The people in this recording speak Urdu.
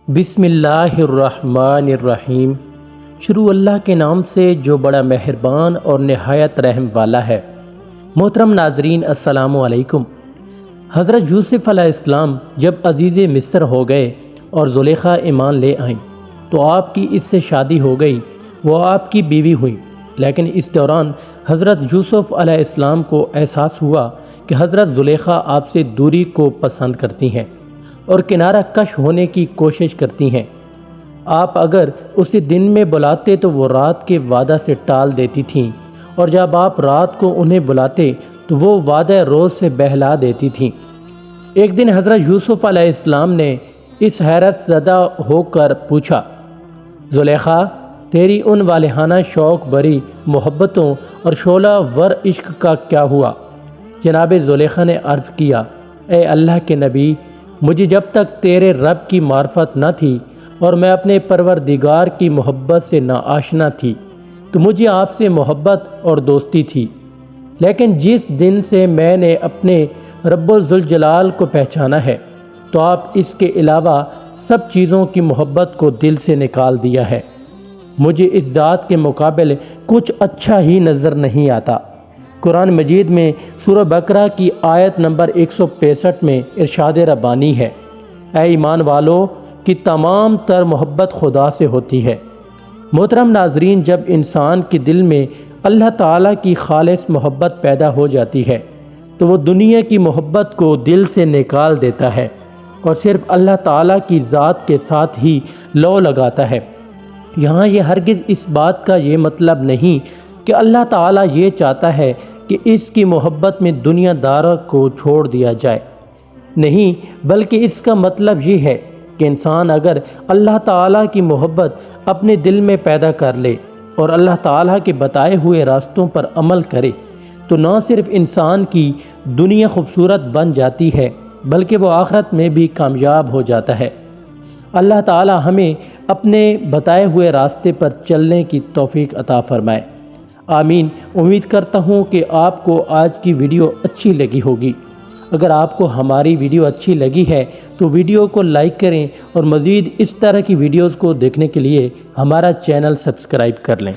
بسم اللہ الرحمن الرحیم۔ شروع اللہ کے نام سے جو بڑا مہربان اور نہایت رحم والا ہے۔ محترم ناظرین، السلام علیکم۔ حضرت یوسف علیہ السلام جب عزیز مصر ہو گئے اور زلیخا ایمان لے آئیں تو آپ کی اس سے شادی ہو گئی، وہ آپ کی بیوی ہوئیں۔ لیکن اس دوران حضرت یوسف علیہ السلام کو احساس ہوا کہ حضرت زلیخا آپ سے دوری کو پسند کرتی ہیں اور کنارہ کش ہونے کی کوشش کرتی ہیں۔ آپ اگر اسے دن میں بلاتے تو وہ رات کے وعدہ سے ٹال دیتی تھیں، اور جب آپ رات کو انہیں بلاتے تو وہ وعدہ روز سے بہلا دیتی تھیں۔ ایک دن حضرت یوسف علیہ السلام نے اس حیرت زدہ ہو کر پوچھا، زلیخا، تیری ان والہانہ شوق بری محبتوں اور شعلہ ور عشق کا کیا ہوا؟ جناب زلیخا نے عرض کیا، اے اللہ کے نبی، مجھے جب تک تیرے رب کی معرفت نہ تھی اور میں اپنے پروردگار کی محبت سے ناآشنا تھی تو مجھے آپ سے محبت اور دوستی تھی، لیکن جس دن سے میں نے اپنے رب ذوالجلال کو پہچانا ہے تو آپ اس کے علاوہ سب چیزوں کی محبت کو دل سے نکال دیا ہے۔ مجھے اس ذات کے مقابل کچھ اچھا ہی نظر نہیں آتا۔ قرآن مجید میں سورہ بقرہ کی آیت نمبر 165 میں ارشاد ربانی ہے، اے ایمان والو کی تمام تر محبت خدا سے ہوتی ہے۔ محترم ناظرین، جب انسان کے دل میں اللہ تعالیٰ کی خالص محبت پیدا ہو جاتی ہے تو وہ دنیا کی محبت کو دل سے نکال دیتا ہے اور صرف اللہ تعالیٰ کی ذات کے ساتھ ہی لو لگاتا ہے۔ یہاں یہ ہرگز اس بات کا یہ مطلب نہیں کہ اللہ تعالیٰ یہ چاہتا ہے کہ اس کی محبت میں دنیا داروں کو چھوڑ دیا جائے، نہیں، بلکہ اس کا مطلب یہ ہے کہ انسان اگر اللہ تعالیٰ کی محبت اپنے دل میں پیدا کر لے اور اللہ تعالیٰ کے بتائے ہوئے راستوں پر عمل کرے تو نہ صرف انسان کی دنیا خوبصورت بن جاتی ہے بلکہ وہ آخرت میں بھی کامیاب ہو جاتا ہے۔ اللہ تعالیٰ ہمیں اپنے بتائے ہوئے راستے پر چلنے کی توفیق عطا فرمائے، آمین۔ امید کرتا ہوں کہ آپ کو آج کی ویڈیو اچھی لگی ہوگی۔ اگر آپ کو ہماری ویڈیو اچھی لگی ہے تو ویڈیو کو لائک کریں اور مزید اس طرح کی ویڈیوز کو دیکھنے کے لیے ہمارا چینل سبسکرائب کر لیں۔